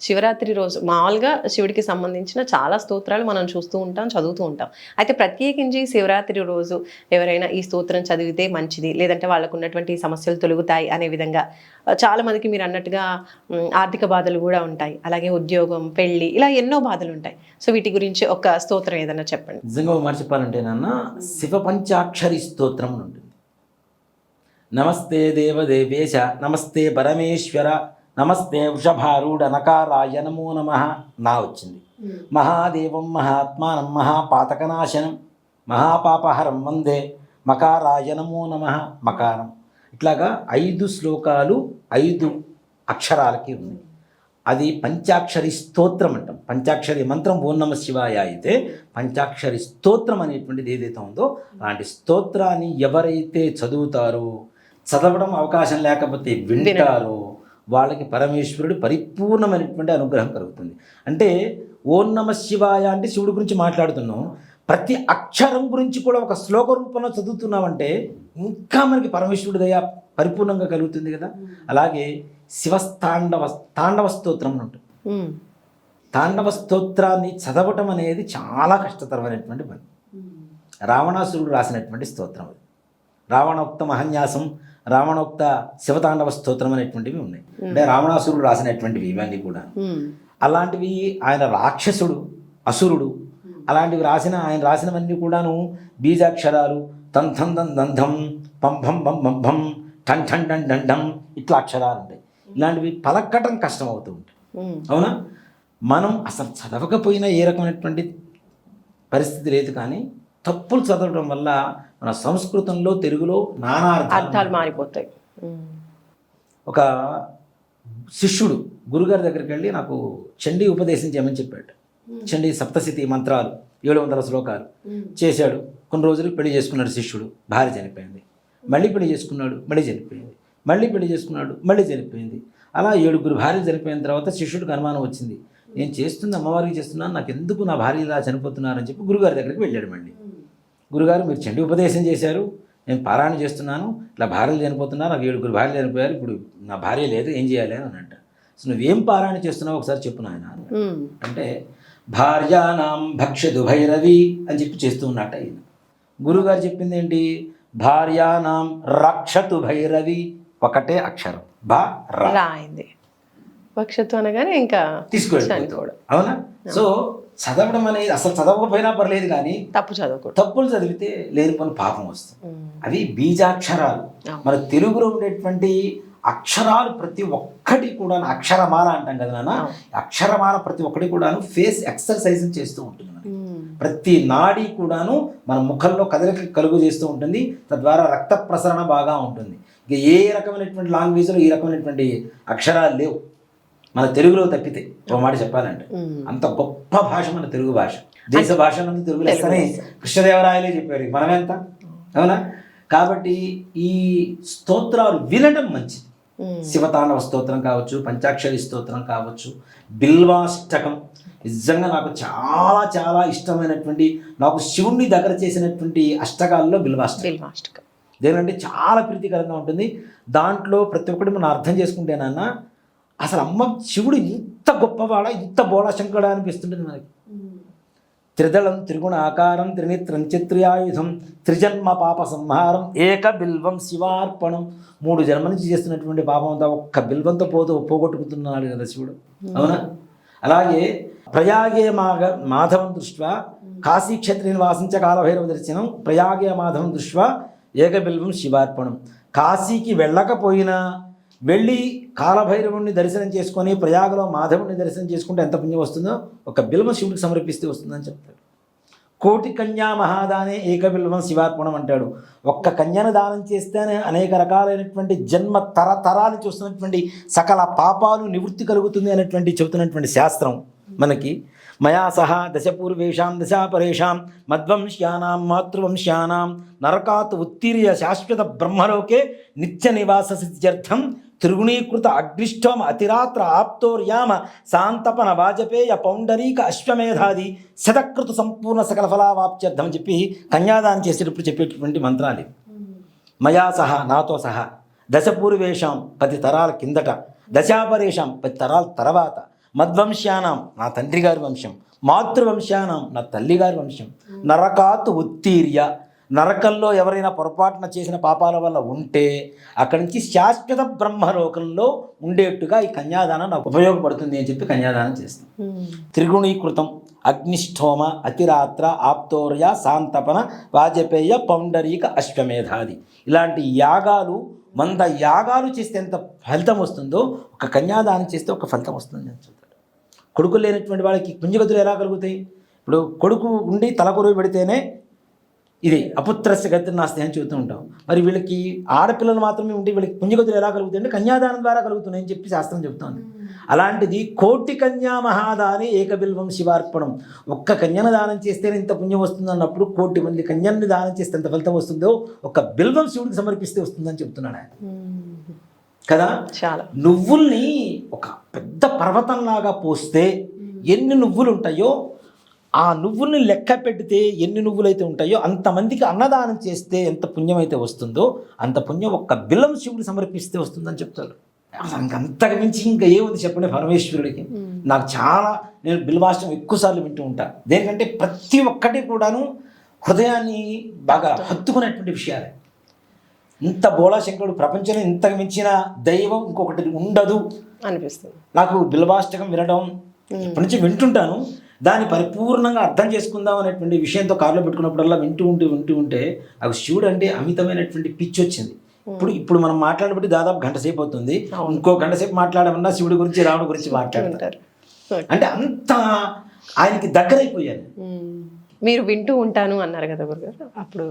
శివరాత్రి రోజు మామూలుగా శివుడికి సంబంధించిన చాలా స్తోత్రాలు మనం చూస్తూ ఉంటాం, చదువుతూ ఉంటాం. అయితే ప్రత్యేకించి శివరాత్రి రోజు ఎవరైనా ఈ స్తోత్రం చదివితే మంచిది, లేదంటే వాళ్ళకు ఉన్నటువంటి సమస్యలు తొలగుతాయి అనే విధంగా చాలా మందికి మీరు అన్నట్టుగా ఆర్థిక బాధలు కూడా ఉంటాయి, అలాగే ఉద్యోగం, పెళ్లి, ఇలా ఎన్నో బాధలు ఉంటాయి. సో వీటి గురించి ఒక స్తోత్రం ఏదైనా చెప్పండి. నిజంగా మరి చెప్పాలంటే నాన్న, శివ పంచాక్షరి స్తోత్రం అని ఉంటుంది. నమస్తే దేవదేవేశ, నమస్తే పరమేశ్వర, నమస్తే వృషభారూఢ నకారాయ నమో నమః నా వచ్చింది. మహాదేవం మహాత్మానం మహాపాతకనాశనం మహాపాపహరం వందే మకారాయ నమో నమః మకారం. ఇట్లాగా 5 శ్లోకాలు 5 అక్షరాలకి ఉంది. అది పంచాక్షరి స్తోత్రం అంటాం. పంచాక్షరి మంత్రం ఓం నమః శివాయ అయితే, పంచాక్షరి స్తోత్రం అనేటువంటిది ఏదైతే ఉందో అలాంటి స్తోత్రాన్ని ఎవరైతే చదువుతారో, చదవడం అవకాశం లేకపోతే వింటారో, వాళ్ళకి పరమేశ్వరుడు పరిపూర్ణమైనటువంటి అనుగ్రహం కలుగుతుంది. అంటే ఓం నమః శివాయ అంటే శివుడి గురించి మాట్లాడుతున్నాం, ప్రతి అక్షరం గురించి కూడా ఒక శ్లోక రూపంలో చదువుతున్నామంటే ఇంకా మనకి పరమేశ్వరుడి దయ పరిపూర్ణంగా కలుగుతుంది కదా. అలాగే తాండవ స్తోత్రం అని ఉంటుంది. తాండవ స్తోత్రాన్ని చదవటం అనేది చాలా కష్టతరమైనటువంటి పని. రావణాసురుడు రాసినటువంటి స్తోత్రం అది. రావణోక్త మహన్యాసం, రావణోక్త శివతాండవ స్తోత్రం అనేటువంటివి ఉన్నాయి. అంటే రావణాసురుడు రాసినటువంటివి ఇవన్నీ కూడా. అలాంటివి ఆయన రాక్షసుడు, అసురుడు, అలాంటివి ఆయన రాసినవన్నీ కూడాను బీజాక్షరాలు, తంథం దంధం, పంభం బం టన్ టన్ టన్ డండం, ఇట్లా అక్షరాలు ఉంటాయి. ఇలాంటివి పలకటం కష్టం అవుతూ ఉంటాయి. అవునా? మనం అసలు చదవకపోయినా ఏ రకమైనటువంటి పరిస్థితి లేదు, కానీ తప్పులు చదవడం వల్ల మన సంస్కృతంలో, తెలుగులో నానా అర్థాలు మారిపోతాయి. ఒక శిష్యుడు గురుగారి దగ్గరికి వెళ్ళి నాకు చండీ ఉపదేశం చేయమని చెప్పాడు. చండీ సప్తశతి మంత్రాలు 700 శ్లోకాలు చేశాడు. కొన్ని రోజులు పెళ్లి చేసుకున్నాడు శిష్యుడు, భార్య చనిపోయింది. మళ్ళీ పెళ్లి చేసుకున్నాడు, మళ్ళీ చనిపోయింది. మళ్ళీ పెళ్లి చేసుకున్నాడు, మళ్ళీ చనిపోయింది. అలా 7 భార్యలు చనిపోయిన తర్వాత శిష్యుడికి అనుమానం వచ్చింది. నేను చేస్తుంది అమ్మవారికి చేస్తున్నాను, నాకు ఎందుకు నా భార్య ఇలా చనిపోతున్నారని చెప్పి గురుగారి దగ్గరికి వెళ్ళాడు. మళ్ళీ గురుగారు, మీరు చండీ ఉపదేశం చేశారు, నేను పారాయణ చేస్తున్నాను, ఇట్లా భార్యలు చనిపోతున్నారు, నాకు 7 భార్యలు చనిపోయారు, ఇప్పుడు నా భార్య లేదు, ఏం చేయాలి అని అంట. సో నువ్వేం పారాయణ చేస్తున్నావు ఒకసారి చెప్పు నాయన అంటే, భార్యానాం భక్ష్యదు భైరవి అని చెప్పి చేస్తూ ఉన్నట్ట. ఈయన గురుగారు చెప్పింది ఏంటి? భార్యానాం రక్షతు భైరవి, ఒకటే అక్షరం బా రాయింది. భక్షతు అనగానే ఇంకా తీసుకెళ్ళిపోవడం. అవునా? సో చదవడం అనేది అసలు చదవకపోయినా పర్లేదు, కానీ తప్పులు చదివితే లేనిపోని పాపం వస్తుంది. అవి బీజాక్షరాలు. మన తెలుగులో ఉండేటువంటి అక్షరాలు ప్రతి ఒక్కటి కూడా అక్షరమాల అంటాం కదా నాన్న. అక్షరమాల ప్రతి ఒక్కటి కూడాను ఫేస్ ఎక్సర్సైజ్ చేస్తూ ఉంటుంది. ప్రతి నాడి కూడాను మన ముఖంలో కదలిక కలుగు చేస్తూ ఉంటుంది. తద్వారా రక్త ప్రసరణ బాగా ఉంటుంది. ఇక ఏ రకమైనటువంటి లాంగ్వేజ్లో ఈ రకమైనటువంటి అక్షరాలు లేవు మన తెలుగులో తప్పితే. ఒక మాట చెప్పాలంటే అంత గొప్ప భాష మన తెలుగు భాష. దేశ భాష నందు తెలుగు లెక్కనే కృష్ణదేవరాయలే చెప్పారు, మనమెంత. అవునా? కాబట్టి ఈ స్తోత్రాలు వినడం మంచిది. శివతాండవ స్తోత్రం కావచ్చు, పంచాక్షరి స్తోత్రం కావచ్చు, బిల్వాష్టకం. నిజంగా నాకు చాలా చాలా ఇష్టమైనటువంటి, నాకు శివుణ్ణి దగ్గర చేసినటువంటి అష్టకాల్లో బిల్వాష్టకం. దేనికంటే చాలా ప్రీతికరంగా ఉంటుంది. దాంట్లో ప్రతి ఒక్కటి మనం అర్థం చేసుకుంటేనన్నా అసలు అమ్మ శివుడు ఇంత గొప్పవాడ, ఇంత బోళశంకరుడా అనిపిస్తుంటుంది మనకి. త్రిదళం త్రిగుణ ఆకారం త్రినేత్రం చిత్రయాయుధం త్రిజన్మ పాప సంహారం ఏక బిల్వం శివార్పణం. 3 జన్మ నుంచి చేస్తున్నటువంటి పాపం అంతా ఒక్క బిల్వంతో పోగొట్టుకుతున్నాడు కదా శివుడు. అవునా? అలాగే ప్రయాగే మాధవం దృష్ట్యా కాశీక్షేత్ర నివాసించ కాలభైరవ దర్శనం ప్రయాగే మాధవం దృష్ట్యా ఏక బిల్వం శివార్పణం. కాశీకి వెళ్ళకపోయినా వెళ్ళి కాలభైరవుని దర్శనం చేసుకొని ప్రయాగలో మాధవుని దర్శనం చేసుకుంటే ఎంత పుణ్యం వస్తుందో ఒక బిల్వం శివుడికి సమర్పిస్తే వస్తుందని చెప్తాడు. కోటి కన్యా మహాదానే ఏక బిల్వం శివార్పణం అంటాడు. ఒక్క కన్యను దానం చేస్తేనే అనేక రకాలైనటువంటి జన్మ తరతరాలు చూస్తున్నటువంటి సకల పాపాలు నివృత్తి కలుగుతుంది అనేటువంటి చెబుతున్నటువంటి శాస్త్రం మనకి. మయా సహా దశపూర్వేషాం దశాపరేషాం మద్వంశ్యానాం మాతృవంశ్యానాం నరకాత్ ఉత్తీర్య శాశ్వత బ్రహ్మలోకే నిత్య నివాస సిద్ధ్యర్థం త్రిగుణీకృత అగ్నిష్టోమ అతిరాత్ర ఆప్తోర్యామ శాంతపన వాజపేయ పౌండరీక అశ్వమేధాది శతకృత సంపూర్ణ సకల ఫలావాప్త్యర్థం అని చెప్పి కన్యాదానం చేసేటప్పుడు చెప్పేటటువంటి మంత్రాలు. మయా సహా, నాతో సహా, దశపూర్వేషాం 10 తరాల కిందట, దశాపరేషాం 10 తరాల తర్వాత, మద్వంశ్యానాం నా తండ్రి గారి వంశం, మాతృవంశ్యానాం నా తల్లి గారి వంశం, నరకాతు ఉత్తీర్య నరకంలో ఎవరైనా పొరపాటున చేసిన పాపాల వల్ల ఉంటే అక్కడి నుంచి శాశ్వత బ్రహ్మలోకంలో ఉండేట్టుగా ఈ కన్యాదానం నాకు ఉపయోగపడుతుంది అని చెప్పి కన్యాదానం చేస్తాం. త్రిగుణీకృతం అగ్నిష్టోమ అతిరాత్ర ఆప్తోర్య శాంతపన వాజపేయ పౌండరీక అశ్వమేధాది ఇలాంటి యాగాలు 100 యాగాలు చేస్తే ఎంత ఫలితం వస్తుందో ఒక కన్యాదానం చేస్తే ఒక ఫలితం వస్తుంది అని చెప్తాడు. కొడుకులు లేనటువంటి వాళ్ళకి పుణ్యగతులు ఎలా కలుగుతాయి? ఇప్పుడు కొడుకు ఉండి తలకొరువు పెడితేనే ఇది అపుత్రస్య గతి నాస్తి అని చెబుతూ ఉంటాం. మరి వీళ్ళకి ఆడపిల్లలు మాత్రమే ఉండి వీళ్ళకి పుణ్యగతులు ఎలా కలుగుతాయంటే కన్యాదానం ద్వారా కలుగుతున్నాయని చెప్పి శాస్త్రం చెబుతోంది. అలాంటిది కోటి కన్యా మహాదాని ఏకబిల్వం శివార్పణం, ఒక్క కన్యను దానం చేస్తేనే ఇంత పుణ్యం వస్తుంది అన్నప్పుడు 1,000,000 మంది కన్యల్ని దానం చేస్తే ఎంత ఫలితం వస్తుందో ఒక బిల్వం శివుడికి సమర్పిస్తే వస్తుందని చెప్తున్నాడు ఆయన కదా. చాలా నువ్వుల్ని ఒక పెద్ద పర్వతంలాగా పోస్తే ఎన్ని నువ్వులు ఉంటాయో ఆ నువ్వుల్ని లెక్క పెడితే ఎన్ని నువ్వులైతే ఉంటాయో అంతమందికి అన్నదానం చేస్తే ఎంత పుణ్యం అయితే వస్తుందో అంత పుణ్యం ఒక్క బిల్లం శివుడు సమర్పిస్తే వస్తుందని చెప్తారు. అసలు అంతకు మించి ఇంకా ఏముంది చెప్పండి పరమేశ్వరుడికి. నాకు చాలా నేను బిల్వాష్టం ఎక్కువసార్లు వింటూ ఉంటాను. దేనికంటే ప్రతి ఒక్కటి కూడాను హృదయాన్ని బాగా హత్తుకునేటువంటి విషయాలే. ఇంత బోళాశంకరుడు ప్రపంచంలో ఇంతకు మించిన దైవం ఇంకొకటి ఉండదు అనిపిస్తుంది నాకు. బిల్వాష్టకం వినడం ఇప్పటి నుంచి వింటుంటాను, దాన్ని పరిపూర్ణంగా అర్థం చేసుకుందాం అనేటువంటి విషయంతో కారులో పెట్టుకున్నప్పుడల్లా వింటూ ఉంటే నాకు శివుడు అంటే అమితమైనటువంటి పిచ్చి వచ్చింది. ఇప్పుడు మనం మాట్లాడబట్టి దాదాపు గంట సేపు అవుతుంది. ఇంకో గంట సేపు మాట్లాడమన్నా శివుడి గురించి రాముడి గురించి మాట్లాడతారు. అంటే అంత ఆయనకి దగ్గరైపోయాను. మీరు వింటూ ఉంటాను అన్నారు కదా గురుగారు, అప్పుడు